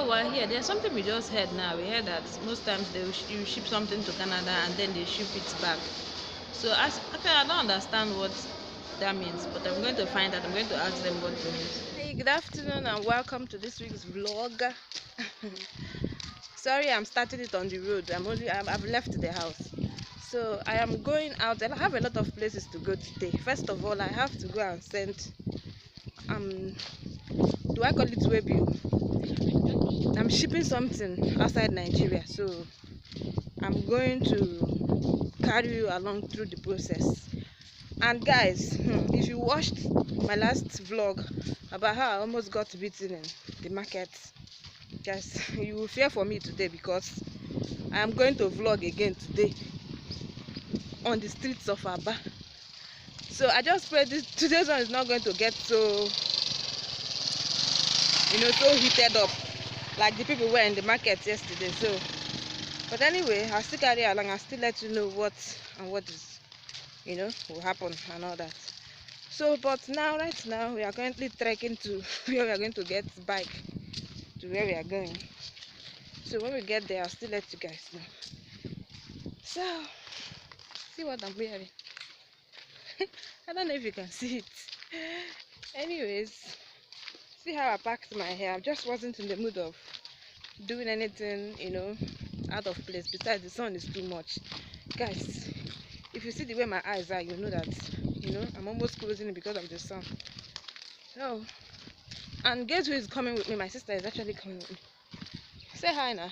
while we're here, there's something we just heard now. We heard that most times you ship something to Canada and then they ship it back. So actually, I don't understand what that means, but I'm going to find out. I'm going to ask them what it means. Hey, good afternoon and welcome to this week's vlog. Sorry, I'm starting it on the road. I've left the house. So I am going out and I have a lot of places to go today. First of all, I have to go and send do I call it waybilled? I'm shipping something outside Nigeria, so I'm going to carry you along through the process. And guys, if you watched my last vlog about how I almost got beaten in the market, guys, you will fear for me today because I am going to vlog again today on the streets of Aba. So I just pray today's one is not going to get so heated up like the people were in the market yesterday. So but anyway, I'll still carry along. I'll still let you know what is will happen and all that. So but right now we are currently trekking to where we are going to get bike to where we are going. So when we get there, I'll still let you guys know. So see what I'm wearing. I don't know if you can see it. Anyways, see how I packed my hair. I just wasn't in the mood of doing anything out of place. Besides, the sun is too much, guys. If you see the way my eyes are, you know that I'm almost closing it because of the sun. So, and guess who is coming with me? My sister is actually coming with me. Say hi now.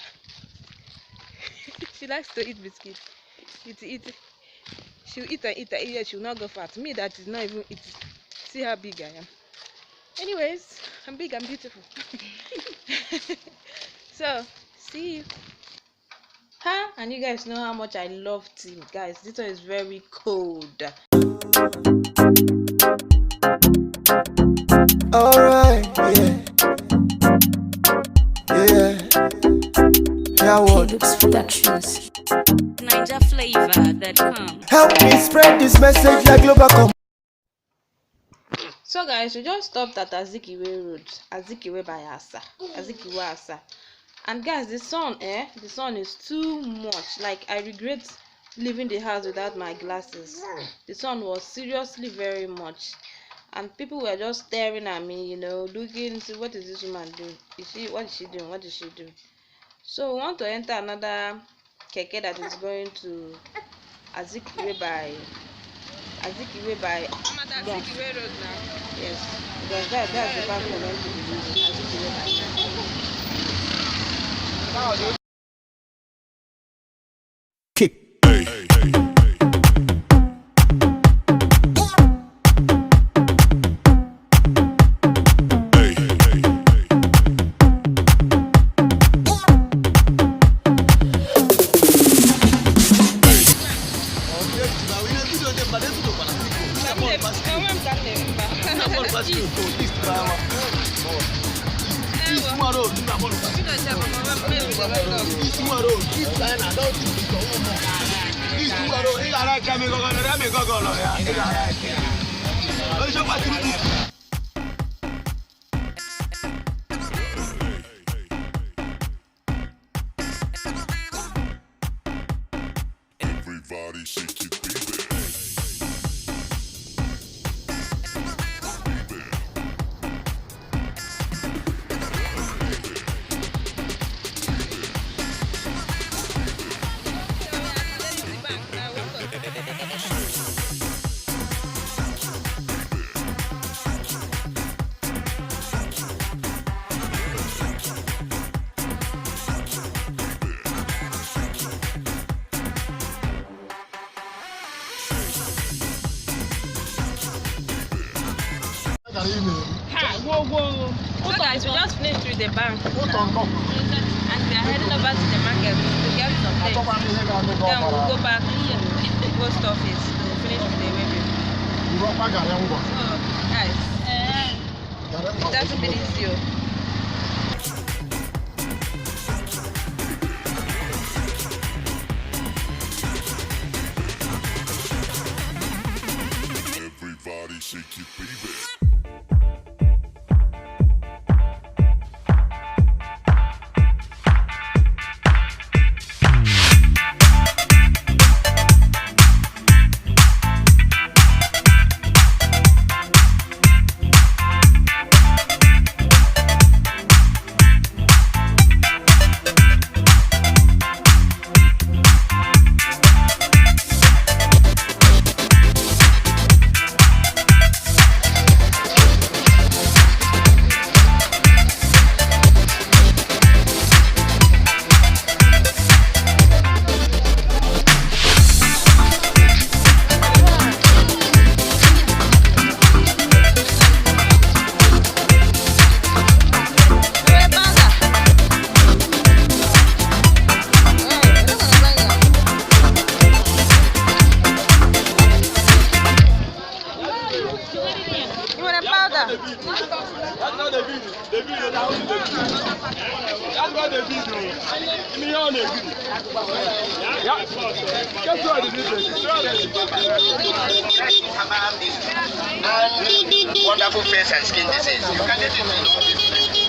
She likes to eat biscuits. She'll eat and eat and eat. She'll not go fat. Me, that is not even eating. See how big I am. Anyways, I'm big, I'm beautiful. So, see you. Huh? And you guys know how much I love tea. Guys, this one is very cold. Alright, yeah. Yeah, what? Productions. NinjaFlavor.com. Help me spread this message like global. So guys, we just stopped at Azikiwe Road, Azikiwe by Asa, Azikiwe Asa. And guys, the sun is too much. Like, I regret leaving the house without my glasses. The sun was seriously very much. And people were just staring at me, looking to what is this woman doing? What is she doing? What is she doing? So we want to enter another keke that is going to Azikiwe by Azikiwe Road now. Yes, because that's the path we're going to be using. Azikiwe by. Kick. Everybody shake your baby. So guys, we just finished with the bank and we are heading over to the market to get some things. Then we'll go back to the post office to finish with the baby. So guys, it hasn't been easy. Everybody shake your baby. And wonderful face and skin disease. You can get it in all these places.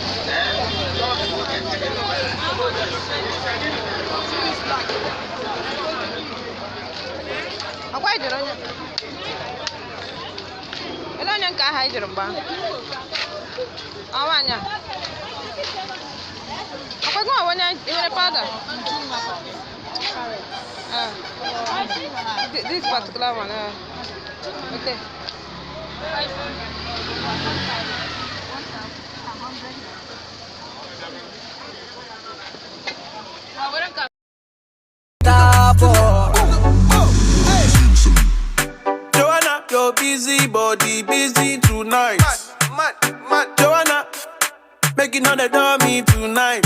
Apa itu orangnya? Itu yang kahai jerembang. Awalnya. Apa itu awalnya ini pada? This particular one. Okay. Joanna, your busy body busy tonight. Mad. Joanna, making all the dummy tonight.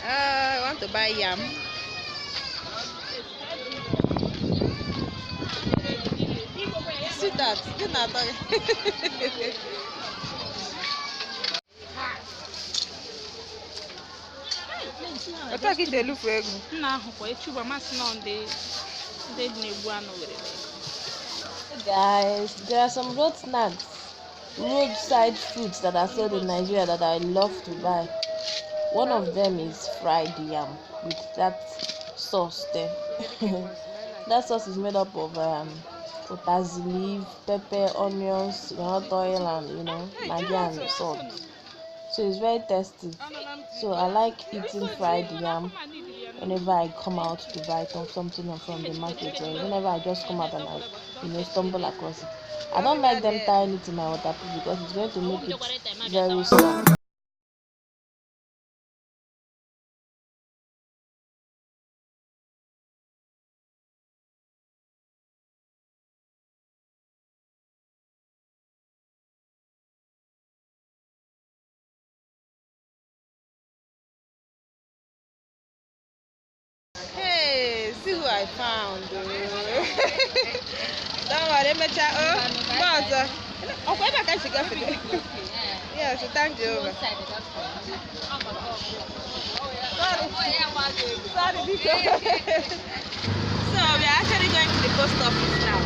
I want to buy yam. See that? Get that. I thought it look for egg. Guys, there are some road snacks, roadside foods that are sold in Nigeria that I love to buy. One of them is fried yam with that sauce there. That sauce is made up of potassium leaf, pepper, onions, groundnut oil, and maggi and salt. So it's very tasty. So I like eating fried yam whenever I come out to buy something from the market, or whenever I just come out and I stumble across it. I don't like them tying it in my waterproof because it's going to make it very soft. Hey, see who I found. Don't worry, Mecha. Boss. Oh, where can she get it? Yes, thank you. Sorry. So we are actually going to the post office now.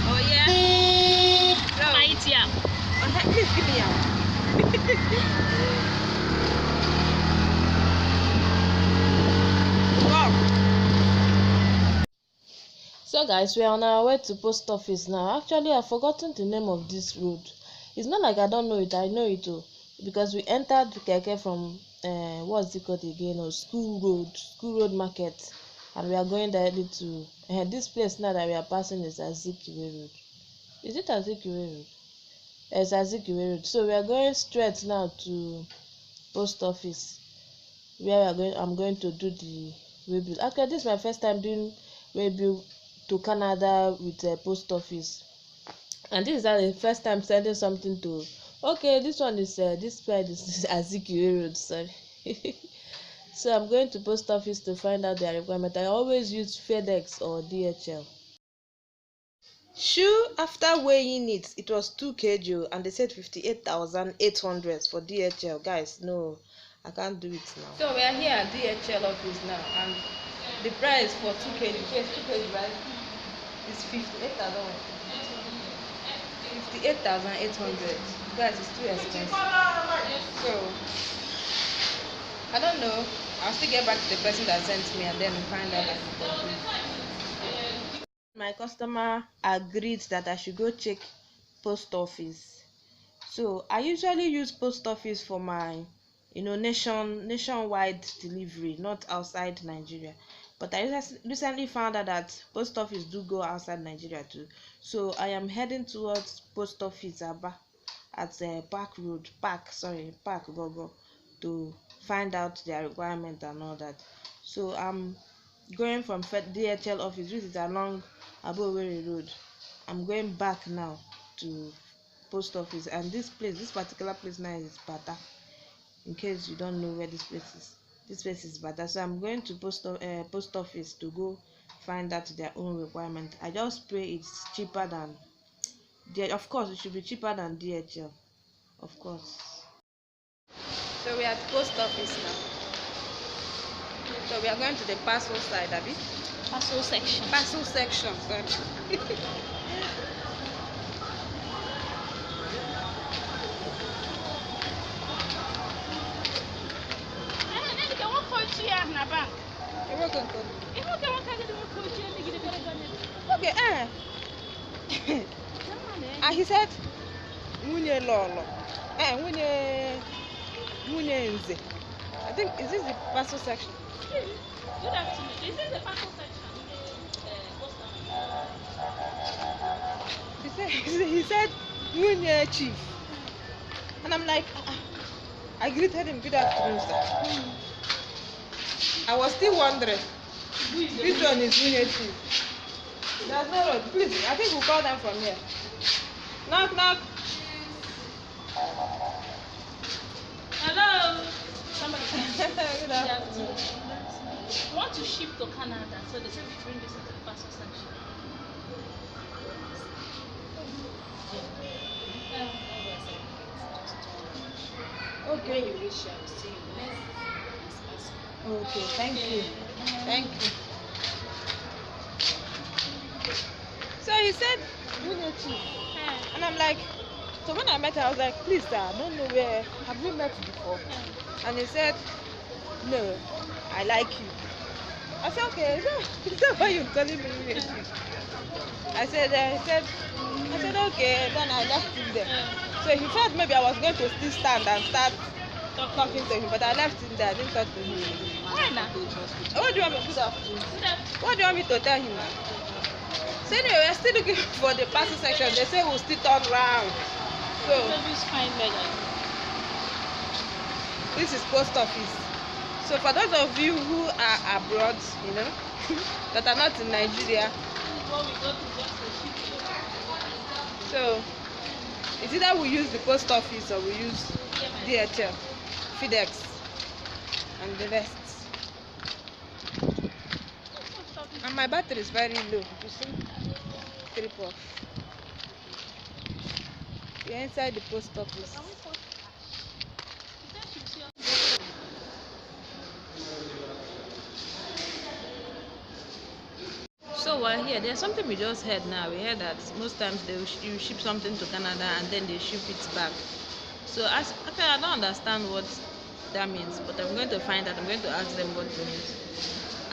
Oh yeah. So, please give me yam. So guys, we are on our way to post office now. Actually, I've forgotten the name of this road. It's not like I don't know it. I know it too, because we entered Keke from what's it called again? School road market, and we are going directly to this place now that we are passing is Azikiwe Road. Is it Azikiwe Road? It's Azikiwe Road. So we are going straight now to post office, where we are going. I'm going to do the waybill. Actually, this is my first time doing waybill to Canada with a post office, and this is the first time sending something to. Okay, this one is this side is Azikiwe Road. Sorry. So I'm going to post office to find out their requirement. I always use FedEx or DHL. Shoe, after weighing it was 2 kg and they said 58,800 for DHL. Guys, no, I can't do it now. So we are here at DHL office now, and the price for 2 kg, yes, 2 kg, right? It's 58,000. 58,800. Guys, it's too expensive. So I don't know. I'll still get back to the person that sent me and then find out. My customer agreed that I should go check post office. So I usually use post office for my nationwide delivery, not outside Nigeria. But I recently found out that post office do go outside Nigeria too. So I am heading towards post office Aba at Park Gogo, to find out their requirement and all that. So I'm going from DHL office, which is along Aboweri Road. I'm going back now to post office, and this particular place now is Bata. In case you don't know where this place is, this place is better. So I'm going to post office to go find out their own requirement. I just pray it's cheaper than of course it should be cheaper than DHL, of course. So we are at post office now. So we are going to the parcel side, Abby. Parcel section. Parcel section, sorry. Okay, and he said, Nwunye Lolo. Nwunye Nze. I think, is this the parcel section? Good afternoon. This is the parcel section. He said, Nwunye Chief. And I'm like, I greeted him, good afternoon, sir. I was still wondering, which one is Nwunye Chief? There's no road. Please, I think we'll call them from here. Knock, knock. Hello. Somebody. Good afternoon. We want to ship to Canada, so they said we bring this into the parcel section. Okay. Okay, thank you. Thank you. So he said, Nwunye Chief. And I'm like, so when I met her, I was like, please sir, I don't know where, have we met before? And he said, no, I like you. I said, okay, is that why you're calling me Nwunye Chief? I said, okay, then I left him there. So he thought maybe I was going to still stand and start talking to him, but I left him there, I didn't talk to him. Why not? What do you want me to do? What do you want me to tell him now? So anyway, we're still looking for the parcel section. They say we'll still turn round. So this is post office. So for those of you who are abroad, you know, that are not in Nigeria, so it's either we use the post office or we use DHL, FedEx, and the rest. And my battery is very low. You see, trip off. We're inside the post office. So we're here. There's something we just heard now. We heard that most times you ship something to Canada and then they ship it back. So actually I don't understand what that means, but I'm going to find out. I'm going to ask them what it means.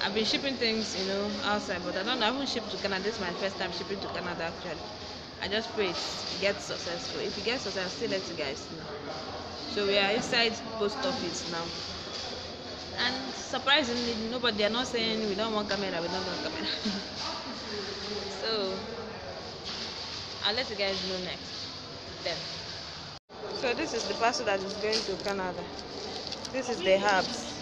I've been shipping things, you know, outside, but I haven't shipped to Canada. This is my first time shipping to Canada actually. I just pray it gets successful. If it gets successful, I'll still let you guys know. So we are inside post office now. And surprisingly, they are not saying we don't want camera, we don't want camera. So I'll let you guys know next. Then. So this is the parcel that is going to Canada. This is the herbs.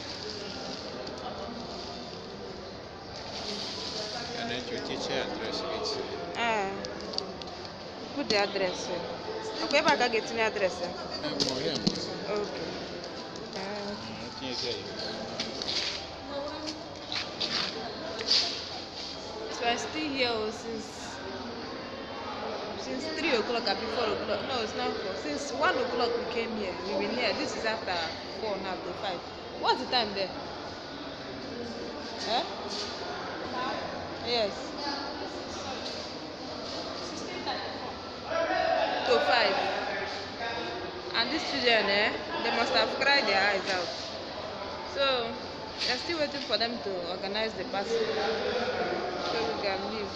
And then you teach her address it. Put the address here. Okay, if I can get any address here. Okay. So I still here since 3 o'clock or before 4 o'clock. No, it's not 4. Since 1 o'clock we came here. We've been here. This is after 4 now to 5. What's the time there? Huh? Yes. To 5. And these children, they must have cried their eyes out. So they're still waiting for them to organize the parcel so we can leave.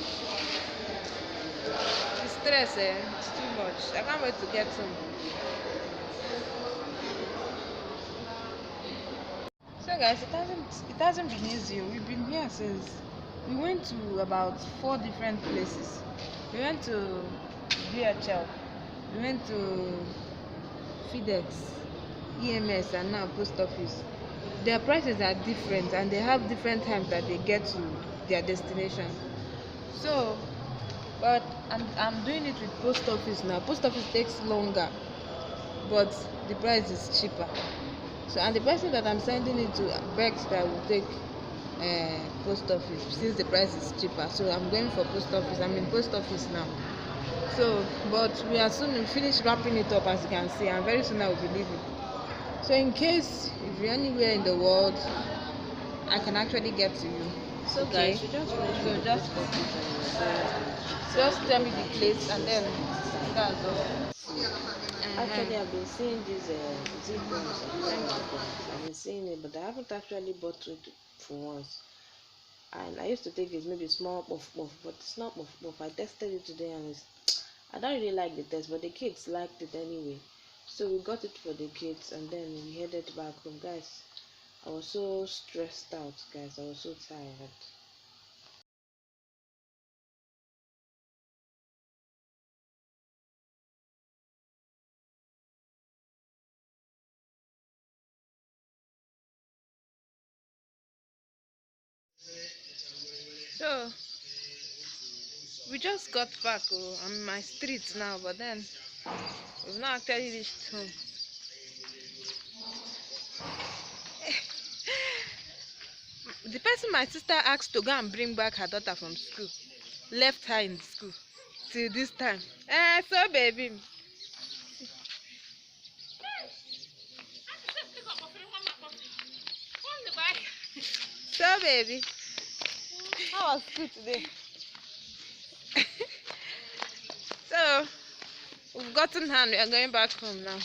The stress, it's too much. I can't wait to get home. So guys, it hasn't been easy. We've been here since we went to about 4 different places. We went to DHL, we went to FedEx, EMS, and now post office. Their prices are different and they have different times that they get to their destination. So, but I'm doing it with post office now. Post office takes longer, but the price is cheaper. So, and the person that I'm sending it to begs that will take post office since the price is cheaper. So I'm going for post office. I'm in post office now. So, but we are soon finish wrapping it up, as you can see, and very soon I will be leaving. So in case if you're anywhere in the world, I can actually get to you. So Okay. guys, we just finished So with the post office and we're going to just tell me the place and then that's all. Actually, I've been seeing these zip ones and normal ones. I've been seeing it, but I haven't actually bought it for once. And I used to think it's maybe small puff puff, but it's not puff puff. I tested it today and I don't really like the taste, but the kids liked it anyway. So we got it for the kids and then we headed back home. Guys, I was so stressed out, guys. I was so tired. So we just got back. Oh, I'm in my streets now, but then we've not actually reached home. The person my sister asked to go and bring back her daughter from school left her in school till this time. So baby. So baby. How was school today? So we've gotten her and we are going back home now.